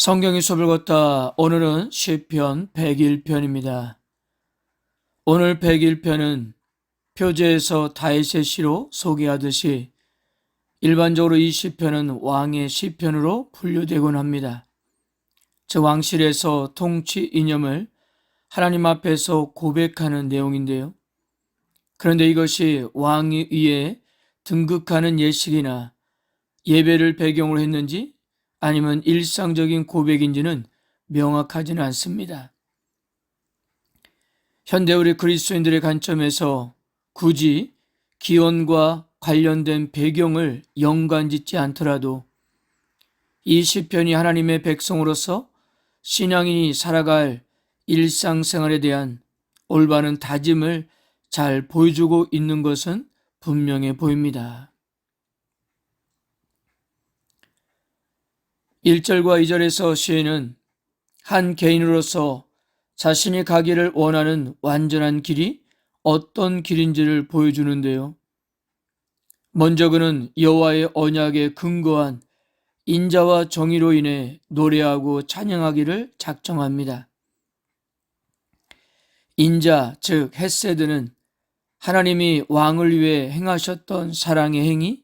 성경의 수업을 걷다 오늘은 시편 101편입니다. 오늘 101편은 표제에서 다윗의 시로 소개하듯이 일반적으로 이 시편은 왕의 시편으로 분류되곤 합니다. 즉 왕실에서 통치 이념을 하나님 앞에서 고백하는 내용인데요. 그런데 이것이 왕 위에 등극하는 예식이나 예배를 배경으로 했는지 아니면 일상적인 고백인지는 명확하지는 않습니다. 현대 우리 그리스도인들의 관점에서 굳이 기원과 관련된 배경을 연관짓지 않더라도 이 시편이 하나님의 백성으로서 신앙인이 살아갈 일상생활에 대한 올바른 다짐을 잘 보여주고 있는 것은 분명해 보입니다. 1절과 2절에서 시인은 한 개인으로서 자신이 가기를 원하는 완전한 길이 어떤 길인지를 보여주는데요. 먼저 그는 여호와의 언약에 근거한 인자와 정의로 인해 노래하고 찬양하기를 작정합니다. 인자, 즉 헤세드는 하나님이 왕을 위해 행하셨던 사랑의 행위,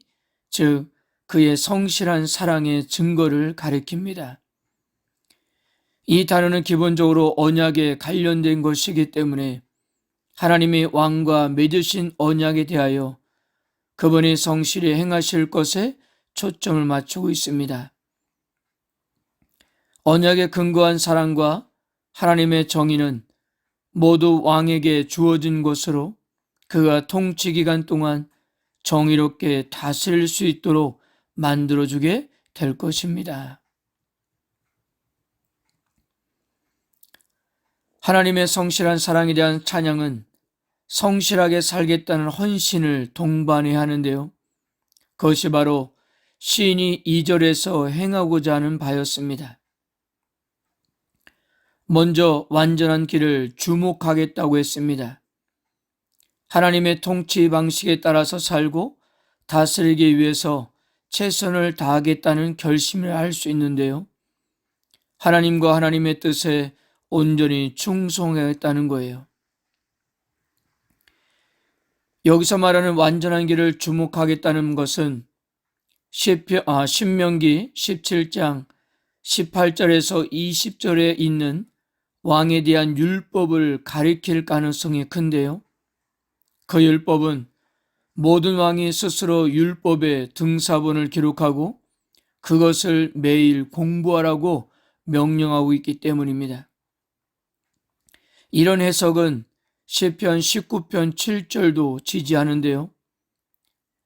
즉 그의 성실한 사랑의 증거를 가리킵니다. 이 단어는 기본적으로 언약에 관련된 것이기 때문에 하나님이 왕과 맺으신 언약에 대하여 그분이 성실히 행하실 것에 초점을 맞추고 있습니다. 언약에 근거한 사랑과 하나님의 정의는 모두 왕에게 주어진 것으로 그가 통치 기간 동안 정의롭게 다스릴 수 있도록 만들어주게 될 것입니다. 하나님의 성실한 사랑에 대한 찬양은 성실하게 살겠다는 헌신을 동반해야 하는데요. 그것이 바로 시인이 2절에서 행하고자 하는 바였습니다. 먼저 완전한 길을 주목하겠다고 했습니다. 하나님의 통치 방식에 따라서 살고 다스리기 위해서 최선을 다하겠다는 결심을 할 수 있는데요. 하나님과 하나님의 뜻에 온전히 충성하겠다는 거예요. 여기서 말하는 완전한 길을 주목하겠다는 것은 신명기 17장 18절에서 20절에 있는 왕에 대한 율법을 가리킬 가능성이 큰데요. 그 율법은 모든 왕이 스스로 율법의 등사본을 기록하고 그것을 매일 공부하라고 명령하고 있기 때문입니다. 이런 해석은 시편 19편 7절도 지지하는데요.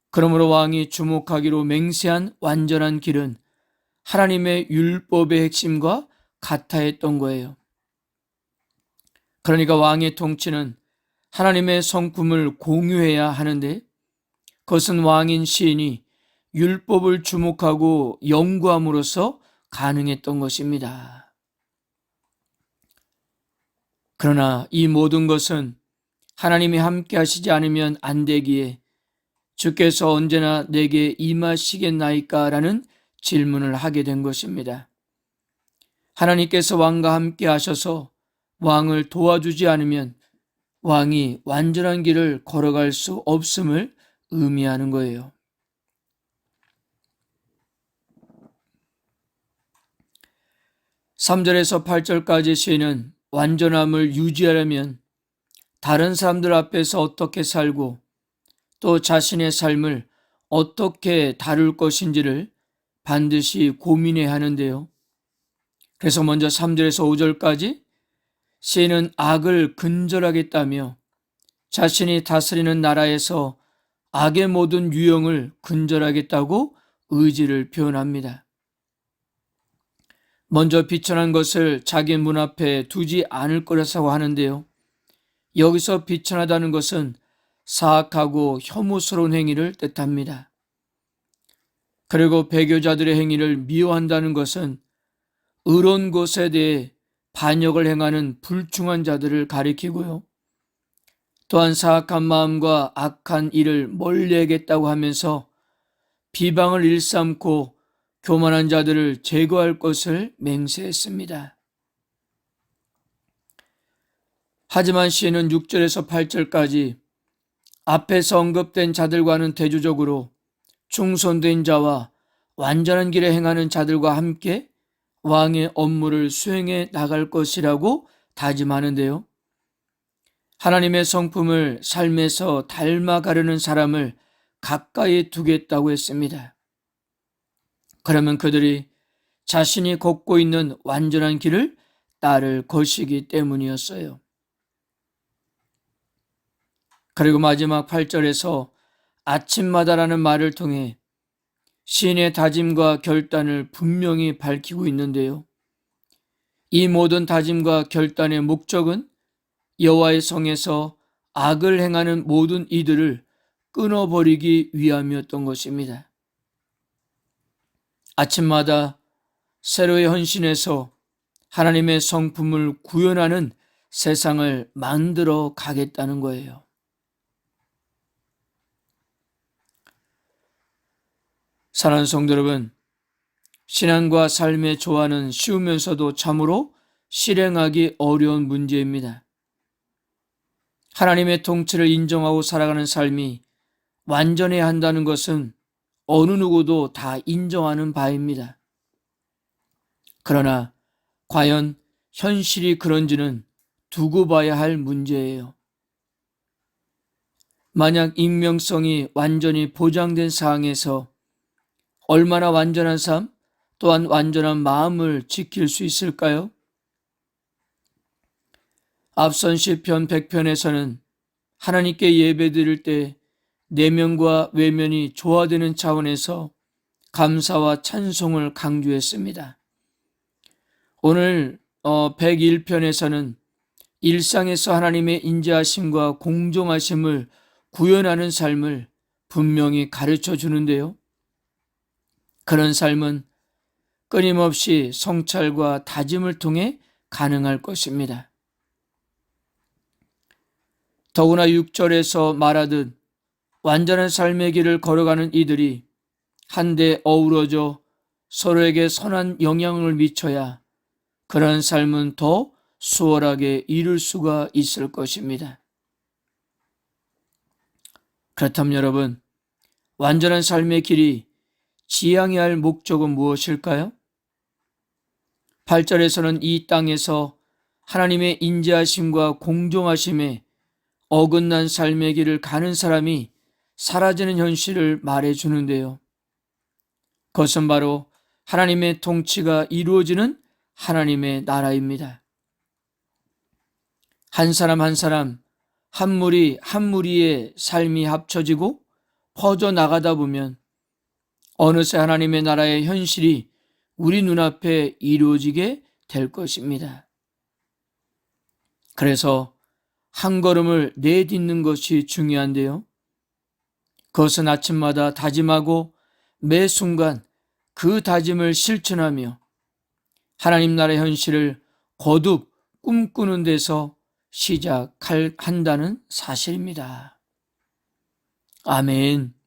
그러므로 왕이 주목하기로 맹세한 완전한 길은 하나님의 율법의 핵심과 같아 했던 거예요. 그러니까 왕의 통치는 하나님의 성품을 공유해야 하는데 그것은 왕인 시인이 율법을 주목하고 연구함으로써 가능했던 것입니다. 그러나 이 모든 것은 하나님이 함께 하시지 않으면 안 되기에 주께서 언제나 내게 임하시겠나이까? 라는 질문을 하게 된 것입니다. 하나님께서 왕과 함께 하셔서 왕을 도와주지 않으면 왕이 완전한 길을 걸어갈 수 없음을 의미하는 거예요. (3절에서) (8절까지) 시인은 완전함을 유지하려면 다른 사람들 앞에서 어떻게 살고 또 자신의 삶을 어떻게 다룰 것인지를 반드시 고민해야 하는데요. 그래서 먼저 3절에서 5절까지 시인은 악을 근절하겠다며 자신이 다스리는 나라에서 악의 모든 유형을 근절하겠다고 의지를 표현합니다. 먼저 비천한 것을 자기 문 앞에 두지 않을 거라고 하는데요. 여기서 비천하다는 것은 사악하고 혐오스러운 행위를 뜻합니다. 그리고 배교자들의 행위를 미워한다는 것은 의로운 것에 대해 반역을 행하는 불충한 자들을 가리키고요. 또한 사악한 마음과 악한 일을 멀리하겠다고 하면서 비방을 일삼고 교만한 자들을 제거할 것을 맹세했습니다. 하지만 시인은 6절에서 8절까지 앞에서 언급된 자들과는 대조적으로 충성된 자와 완전한 길에 행하는 자들과 함께 왕의 업무를 수행해 나갈 것이라고 다짐하는데요. 하나님의 성품을 삶에서 닮아가려는 사람을 가까이 두겠다고 했습니다. 그러면 그들이 자신이 걷고 있는 완전한 길을 따를 것이기 때문이었어요. 그리고 마지막 8절에서 아침마다라는 말을 통해 시인의 다짐과 결단을 분명히 밝히고 있는데요. 이 모든 다짐과 결단의 목적은 여호와의 성에서 악을 행하는 모든 이들을 끊어버리기 위함이었던 것입니다. 아침마다 새로이 헌신해서 하나님의 성품을 구현하는 세상을 만들어 가겠다는 거예요. 사랑하는 성도 여러분, 신앙과 삶의 조화는 쉬우면서도 참으로 실행하기 어려운 문제입니다. 하나님의 통치를 인정하고 살아가는 삶이 완전해야 한다는 것은 어느 누구도 다 인정하는 바입니다. 그러나 과연 현실이 그런지는 두고 봐야 할 문제예요. 만약 익명성이 완전히 보장된 사항에서 얼마나 완전한 삶, 또한 완전한 마음을 지킬 수 있을까요? 앞선 시편 100편에서는 하나님께 예배드릴 때 내면과 외면이 조화되는 차원에서 감사와 찬송을 강조했습니다. 오늘 101편에서는 일상에서 하나님의 인자하심과 공정하심을 구현하는 삶을 분명히 가르쳐 주는데요. 그런 삶은 끊임없이 성찰과 다짐을 통해 가능할 것입니다. 더구나 6절에서 말하듯 완전한 삶의 길을 걸어가는 이들이 한데 어우러져 서로에게 선한 영향을 미쳐야 그런 삶은 더 수월하게 이룰 수가 있을 것입니다. 그렇다면 여러분, 완전한 삶의 길이 지향해야 할 목적은 무엇일까요? 8절에서는 이 땅에서 하나님의 인자하심과 공정하심에 어긋난 삶의 길을 가는 사람이 사라지는 현실을 말해주는데요. 그것은 바로 하나님의 통치가 이루어지는 하나님의 나라입니다. 한 사람 한 사람, 한 무리 한 무리의 삶이 합쳐지고 퍼져나가다 보면 어느새 하나님의 나라의 현실이 우리 눈앞에 이루어지게 될 것입니다. 그래서 한 걸음을 내딛는 것이 중요한데요. 그것은 아침마다 다짐하고 매 순간 그 다짐을 실천하며 하나님 나라의 현실을 거듭 꿈꾸는 데서 시작한다는 사실입니다. 아멘.